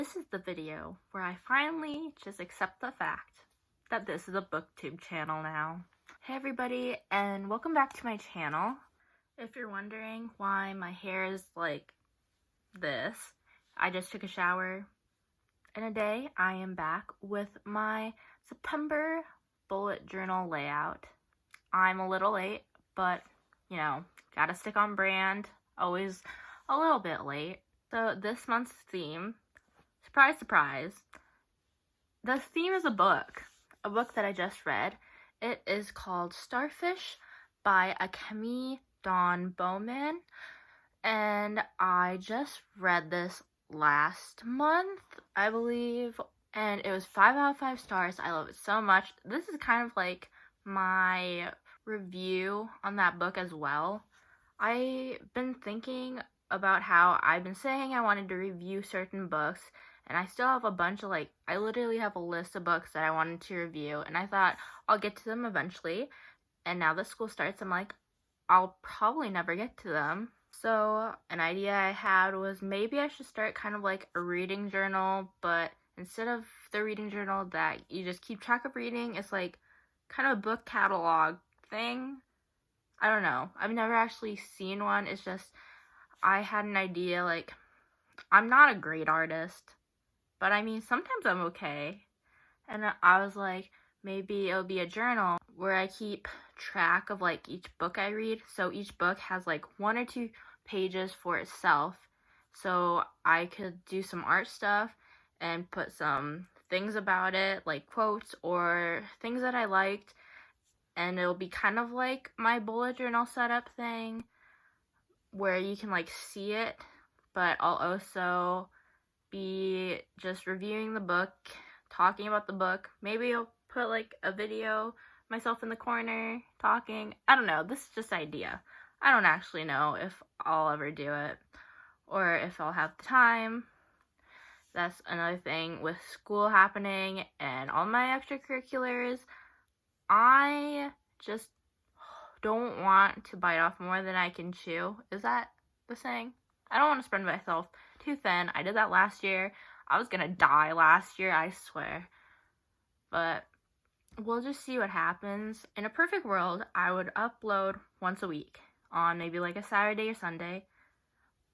This is the video where I finally just accept the fact that this is a booktube channel now. Hey everybody, and welcome back to my channel. If you're wondering why my hair is like this, I just took a shower. In a day, I am back with my September bullet journal layout. I'm a little late, but you know, gotta stick on brand. Always a little bit late. So this month's theme, surprise, surprise, the theme is a book that I just read. It is called Starfish by Akemi Dawn Bowman, and I just read this last month, I believe, and it was 5 out of 5 stars. I love it so much. This is kind of like my review on that book as well. I've been thinking about how I've been saying I wanted to review certain books, and I still have a bunch of I literally have a list of books that I wanted to review, and I thought I'll get to them eventually. And now that school starts, I'm like, I'll probably never get to them. So an idea I had was maybe I should start kind of like a reading journal, but instead of the reading journal that you just keep track of reading, it's like kind of a book catalog thing. I don't know. I've never actually seen one. It's just I had an idea, I'm not a great artist, but I mean, sometimes I'm okay. And I was like, maybe it'll be a journal where I keep track of each book I read. So each book has 1 or 2 pages for itself. So I could do some art stuff and put some things about it, like quotes or things that I liked. And it'll be kind of like my bullet journal setup thing, where you can see it, but I'll also be just reviewing the book, talking about the book. Maybe I'll put a video myself in the corner talking. I don't know. This is just an idea. I don't actually know if I'll ever do it or if I'll have the time. That's another thing with school happening and all my extracurriculars. I just don't want to bite off more than I can chew. Is that the saying? I don't want to spread myself too thin. I did that last year. I was gonna die last year, I swear. But we'll just see what happens. In a perfect world, I would upload once a week on maybe a Saturday or Sunday.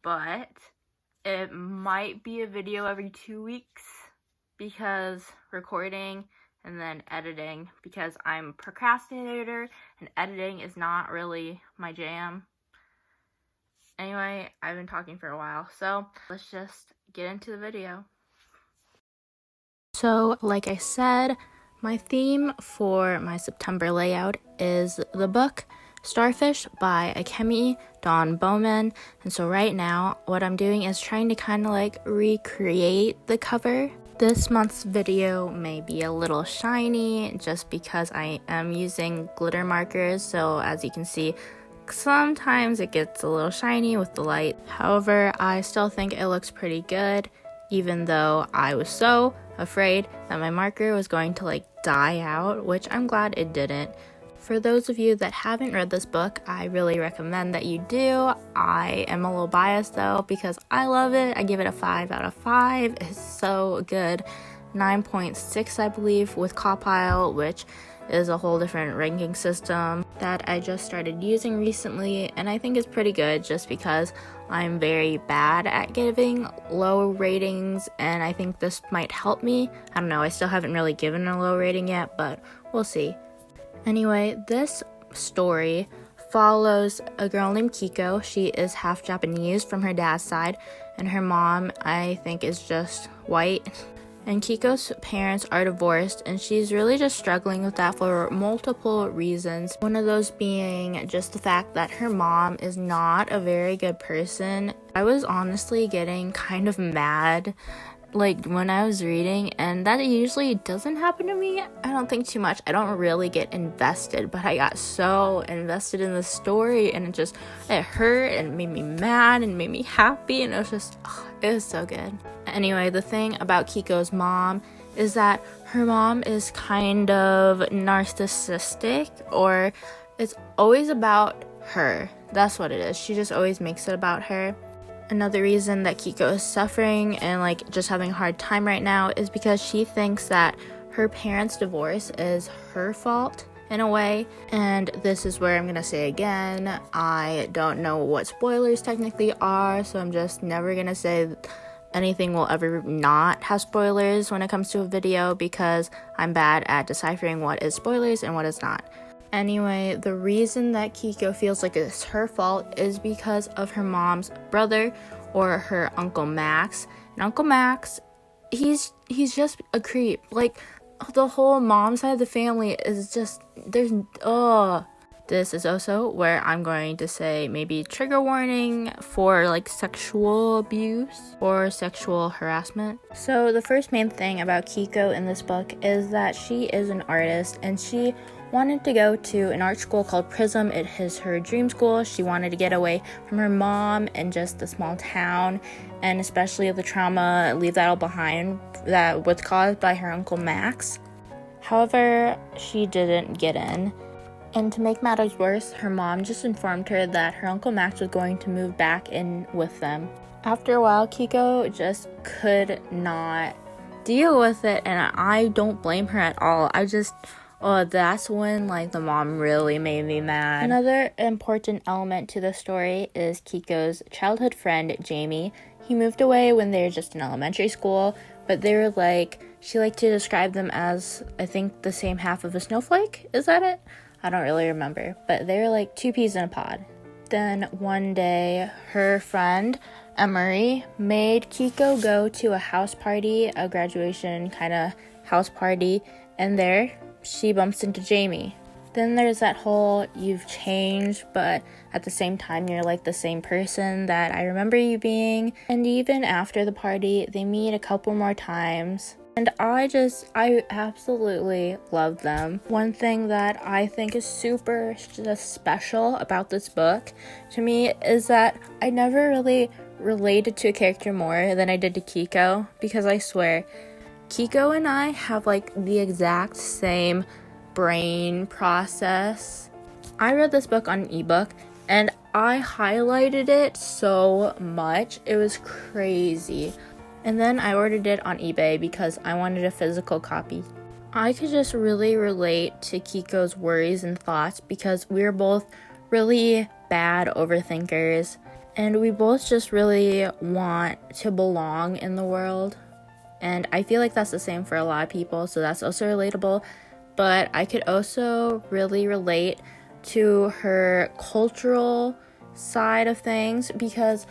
But it might be a video every 2 weeks because recording and then editing, because I'm a procrastinator and editing is not really my jam. Anyway, I've been talking for a while, so let's just get into the video. So, like I said, my theme for my September layout is the book Starfish by Akemi Dawn Bowman. And so right now, what I'm doing is trying to kind of recreate the cover. This month's video may be a little shiny just because I am using glitter markers, so as you can see, sometimes it gets a little shiny with the light. However, I still think it looks pretty good, even though I was so afraid that my marker was going to die out, which I'm glad it didn't. For those of you that haven't read this book, I really recommend that you do. I am a little biased though because I love it. I give it a 5 out of 5. It's so good. 9.6 I believe with Compile, which is a whole different ranking system that I just started using recently, and I think it's pretty good just because I'm very bad at giving low ratings, and I think this might help me. I don't know, I still haven't really given a low rating yet, but we'll see. Anyway, this story follows a girl named Kiko. She is half Japanese from her dad's side, and her mom, I think, is just white. And Kiko's parents are divorced, and she's really just struggling with that for multiple reasons. One of those being just the fact that her mom is not a very good person. I was honestly getting kind of mad when I was reading, and that usually doesn't happen to me. I don't think too much. I don't really get invested, but I got so invested in the story, and it hurt and made me mad and made me happy, and it was so good. Anyway, the thing about Kiko's mom is that her mom is kind of narcissistic, or it's always about her. That's what it is. She just always makes it about her. Another reason that Kiko is suffering and like just having a hard time right now is because she thinks that her parents' divorce is her fault in a way. And this is where I'm gonna say again, I don't know what spoilers technically are, so I'm just never gonna say anything will ever not have spoilers when it comes to a video because I'm bad at deciphering what is spoilers and what is not. Anyway, the reason that Kiko feels like it's her fault is because of her mom's brother, or her Uncle Max. And Uncle Max, he's just a creep. Like, the whole mom side of the family is just, This is also where I'm going to say maybe trigger warning for like sexual abuse or sexual harassment. So the first main thing about Kiko in this book is that she is an artist and she wanted to go to an art school called Prism. It is her dream school. She wanted to get away from her mom and just the small town, and especially the trauma, leave that all behind that was caused by her Uncle Max. However, she didn't get in. And to make matters worse, her mom just informed her that her Uncle Max was going to move back in with them. After a while, Kiko just could not deal with it, and I don't blame her at all. That's when like the mom really made me mad. Another important element to the story is Kiko's childhood friend, Jamie. He moved away when they were just in elementary school, but they were like, she liked to describe them as, I think, the same half of a snowflake. Is that it? I don't really remember, but they were like two peas in a pod. Then one day, her friend, Emery, made Kiko go to a house party, a graduation kind of house party, and there she bumps into Jamie. Then there's that whole, you've changed, but at the same time, you're like the same person that I remember you being. And even after the party, they meet a couple more times. And I absolutely love them. One thing that I think is super just special about this book to me is that I never really related to a character more than I did to Kiko, because I swear, Kiko and I have like the exact same brain process. I read this book on an ebook and I highlighted it so much. It was crazy. And then I ordered it on eBay because I wanted a physical copy. I could just really relate to Kiko's worries and thoughts because we were both really bad overthinkers and we both just really want to belong in the world. And I feel like that's the same for a lot of people, so that's also relatable. But I could also really relate to her cultural side of things because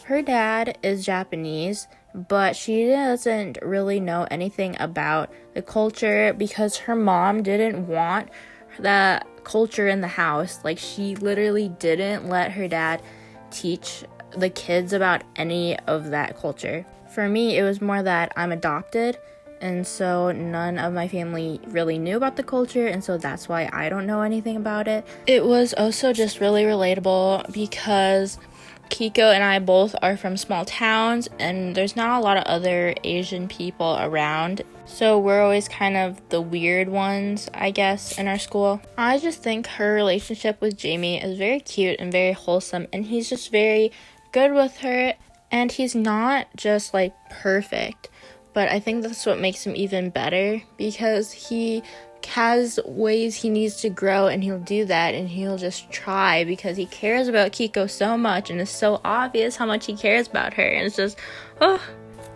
her dad is Japanese, but she doesn't really know anything about the culture because her mom didn't want the culture in the house. Like, she literally didn't let her dad teach the kids about any of that culture. For me, it was more that I'm adopted, and so none of my family really knew about the culture, and so that's why I don't know anything about it. It was also just really relatable because Kiko and I both are from small towns and there's not a lot of other Asian people around, so we're always kind of the weird ones, I guess, in our school. I just think her relationship with Jamie is very cute and very wholesome, and he's just very good with her, and he's not just like perfect, but I think that's what makes him even better because he has ways he needs to grow and he'll do that and he'll just try because he cares about Kiko so much and it's so obvious how much he cares about her, and it's just,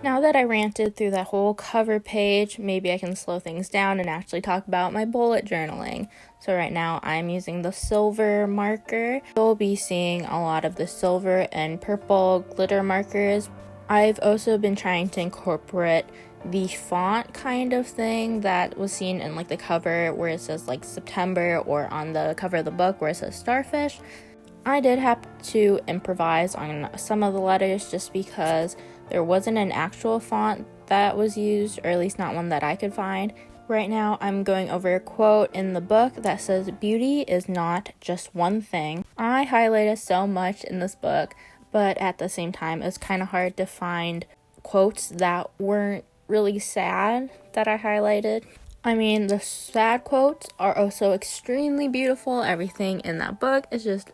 Now that I ranted through that whole cover page, maybe I can slow things down and actually talk about my bullet journaling. So right now I'm using the silver marker. You'll be seeing a lot of the silver and purple glitter markers. I've also been trying to incorporate the font kind of thing that was seen in like the cover where it says like September, or on the cover of the book where it says Starfish. I did have to improvise on some of the letters just because there wasn't an actual font that was used, or at least not one that I could find. Right now I'm going over a quote in the book that says, "Beauty is not just one thing." I highlighted so much in this book, but at the same time it's kind of hard to find quotes that weren't really sad that I highlighted. I mean, the sad quotes are also extremely beautiful. Everything in that book is just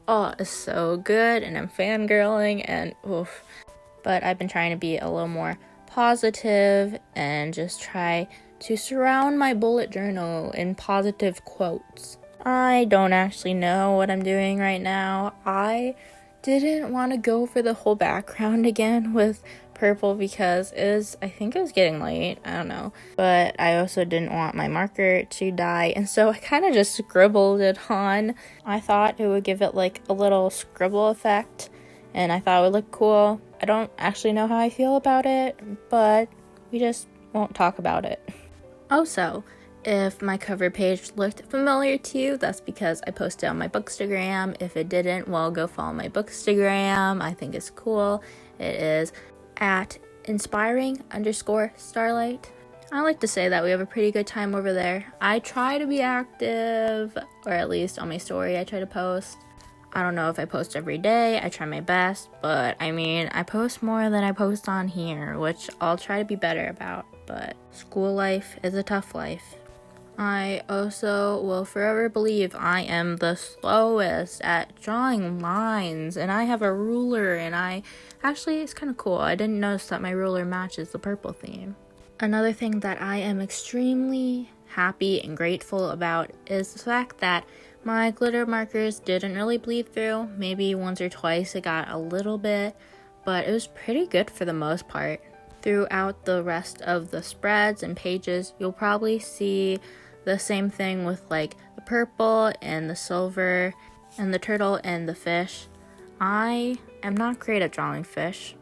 oh, it's so good, and I'm fangirling, and oof. But I've been trying to be a little more positive and just try to surround my bullet journal in positive quotes. I don't actually know what I'm doing right now. I didn't want to go for the whole background again with purple because I think it was getting late. I don't know. But I also didn't want my marker to die, and so I kind of just scribbled it on. I thought it would give it like a little scribble effect, and I thought it would look cool. I don't actually know how I feel about it, but we just won't talk about it. Also, if my cover page looked familiar to you, that's because I posted on my Bookstagram. If it didn't, well, go follow my Bookstagram. I think it's cool. It is at inspiring_starlight. I like to say that we have a pretty good time over there. I try to be active, or at least on my story I try to post. I don't know if I post every day. I try my best, but I mean, I post more than I post on here, which I'll try to be better about. But school life is a tough life. I also will forever believe I am the slowest at drawing lines, and I have a ruler, and actually, it's kind of cool. I didn't notice that my ruler matches the purple theme. Another thing that I am extremely happy and grateful about is the fact that my glitter markers didn't really bleed through. Maybe once or twice it got a little bit, but it was pretty good for the most part. Throughout the rest of the spreads and pages, you'll probably see the same thing with like the purple and the silver and the turtle and the fish. I am not great at drawing fish.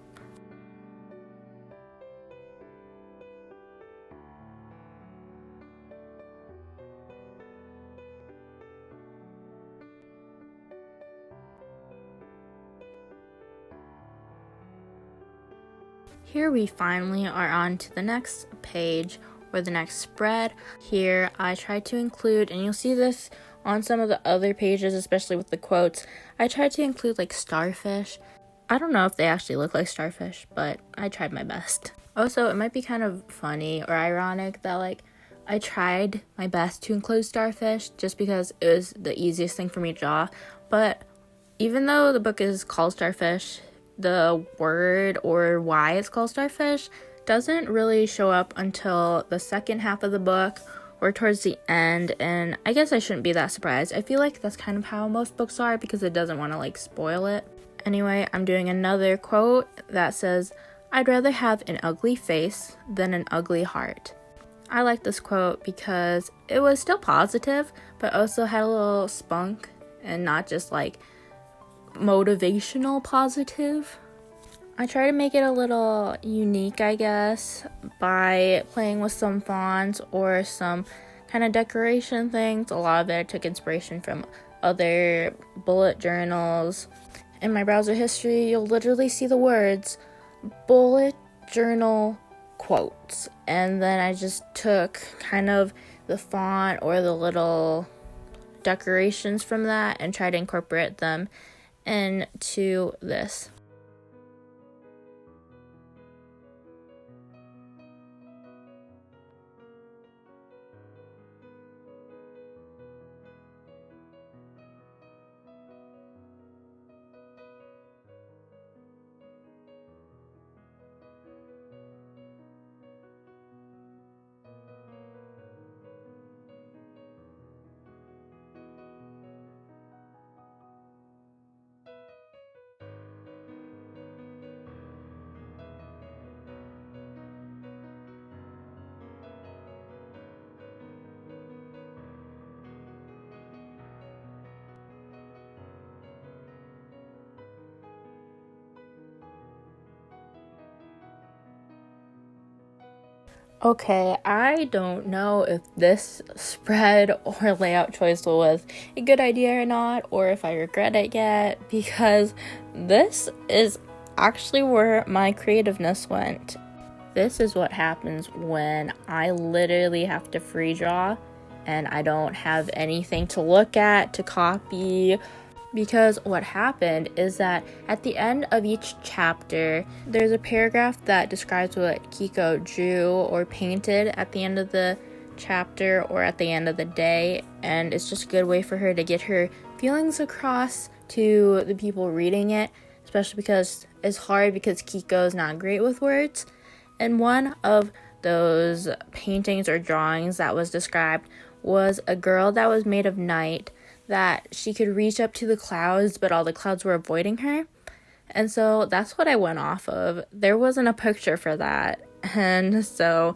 Here we finally are on to the next page, or the next spread. Here I tried to include, and you'll see this on some of the other pages, especially with the quotes, I tried to include like starfish. I don't know if they actually look like starfish, but I tried my best. Also, it might be kind of funny or ironic that like I tried my best to include starfish just because it was the easiest thing for me to draw, but even though the book is called Starfish, the word or why it's called Starfish doesn't really show up until the second half of the book or towards the end, and I guess I shouldn't be that surprised. I feel like that's kind of how most books are because it doesn't want to like spoil it. Anyway, I'm doing another quote that says, "I'd rather have an ugly face than an ugly heart." I like this quote because it was still positive, but also had a little spunk and not just like motivational positive. I try to make it a little unique, I guess, by playing with some fonts or some kind of decoration things. A lot of it I took inspiration from other bullet journals. In my browser history, you'll literally see the words bullet journal quotes, and then I just took kind of the font or the little decorations from that and tried to incorporate them into this. Okay, I don't know if this spread or layout choice was a good idea or not, or if I regret it yet, because this is actually where my creativeness went. This is what happens when I literally have to free draw and I don't have anything to look at, to copy. Because what happened is that at the end of each chapter, there's a paragraph that describes what Kiko drew or painted at the end of the chapter or at the end of the day, and it's just a good way for her to get her feelings across to the people reading it, especially because it's hard because Kiko's not great with words. And one of those paintings or drawings that was described was a girl that was made of night, that she could reach up to the clouds, but all the clouds were avoiding her. And so that's what I went off of. There wasn't a picture for that. And so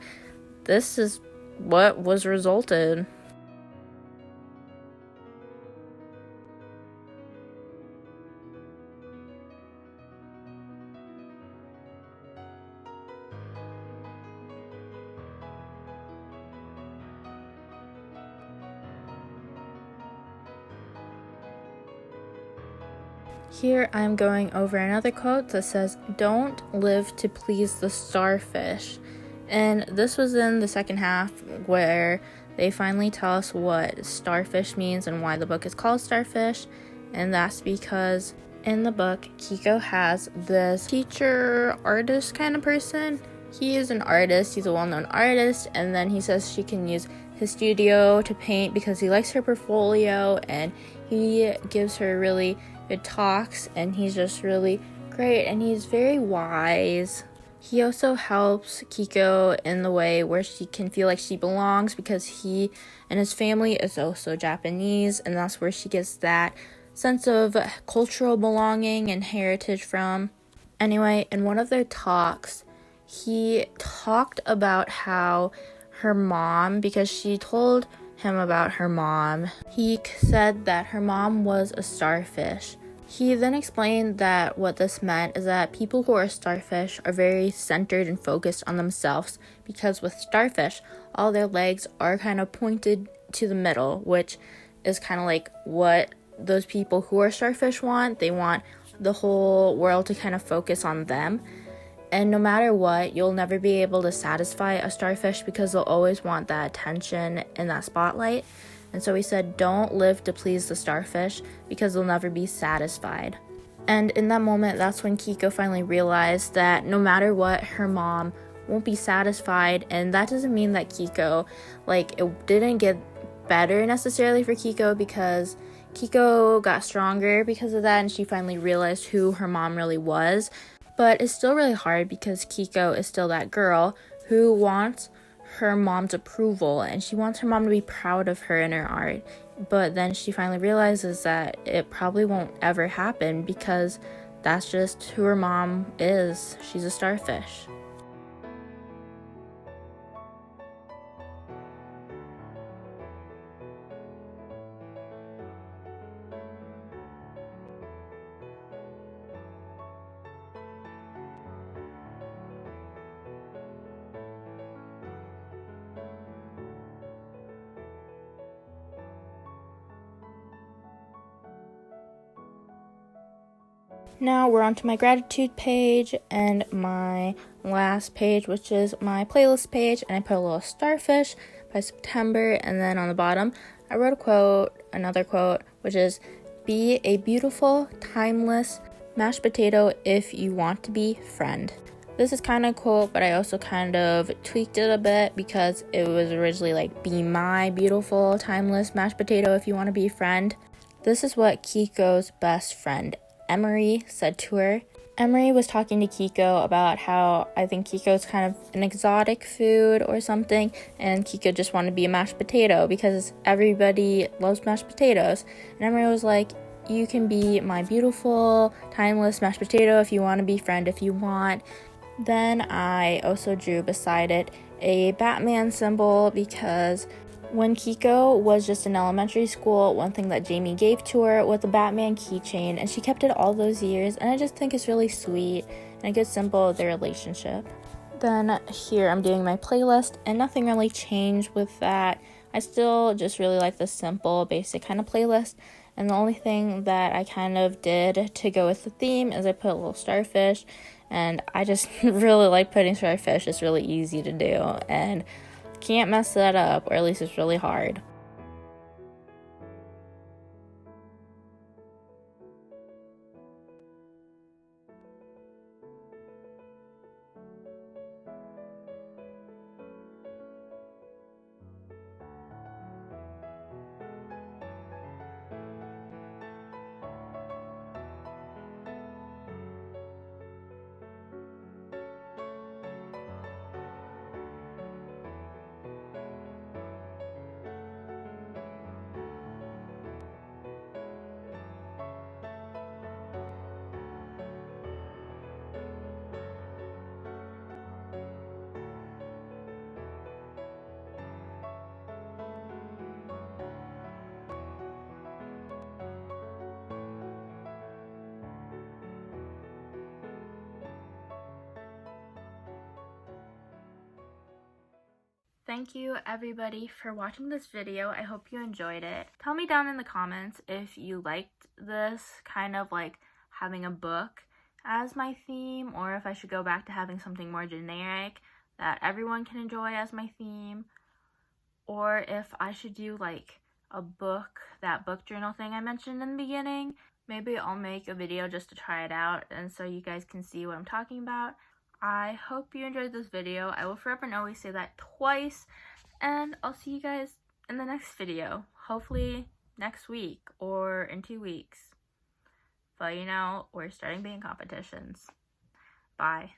this is what was resulted. Here I'm going over another quote that says, "Don't live to please the starfish." And this was in the second half where they finally tell us what starfish means and why the book is called Starfish. And that's because in the book, Kiko has this teacher, artist kind of person. He is an artist, he's a well-known artist, and then he says she can use his studio to paint because he likes her portfolio, and he gives her really good talks, and he's just really great, and he's very wise. He also helps Kiko in the way where she can feel like she belongs because he and his family is also Japanese, and that's where she gets that sense of cultural belonging and heritage from. Anyway, in one of their talks, he talked about how her mom, because she told him about her mom, he said that her mom was a starfish. He then explained that what this meant is that people who are starfish are very centered and focused on themselves, because with starfish, all their legs are kind of pointed to the middle, which is kind of like what those people who are starfish want. They want the whole world to kind of focus on them. And no matter what, you'll never be able to satisfy a starfish because they'll always want that attention and that spotlight. And so he said, don't live to please the starfish because they'll never be satisfied. And in that moment, that's when Kiko finally realized that no matter what, her mom won't be satisfied. And that doesn't mean that Kiko, it didn't get better necessarily for Kiko, because Kiko got stronger because of that, and she finally realized who her mom really was. But it's still really hard because Kiko is still that girl who wants her mom's approval, and she wants her mom to be proud of her and her art. But then she finally realizes that it probably won't ever happen because that's just who her mom is. She's a starfish. Now we're on to my gratitude page and my last page, which is my playlist page, and I put a little starfish by September, and then on the bottom I wrote a quote, another quote, which is, "Be a beautiful, timeless mashed potato if you want to be friend." This is kind of a quote, but I also kind of tweaked it a bit because it was originally "Be my beautiful, timeless mashed potato if you want to be friend." This is what Kiko's best friend Emery said to her. Emery was talking to Kiko about how I think Kiko's kind of an exotic food or something, and Kiko just wanted to be a mashed potato because everybody loves mashed potatoes. And Emery was like, "You can be my beautiful, timeless mashed potato if you want to be friend if you want." Then I also drew beside it a Batman symbol because when Kiko was just in elementary school, one thing that Jamie gave to her was a Batman keychain, and she kept it all those years, and I just think it's really sweet and a good symbol of their relationship. Then here I'm doing my playlist, and nothing really changed with that. I still just really like the simple, basic kind of playlist, and the only thing that I kind of did to go with the theme is I put a little starfish, and I just really like putting starfish. It's really easy to do, and can't mess that up, or at least it's really hard. Thank you everybody for watching this video. I hope you enjoyed it. Tell me down in the comments if you liked this kind of like having a book as my theme, or if I should go back to having something more generic that everyone can enjoy as my theme, or if I should do like a book, that book journal thing I mentioned in the beginning. Maybe I'll make a video just to try it out and so you guys can see what I'm talking about. I hope you enjoyed this video. I will forever and always say that twice, and I'll see you guys in the next video. Hopefully next week or in 2 weeks. But you know, we're starting being competitions. Bye.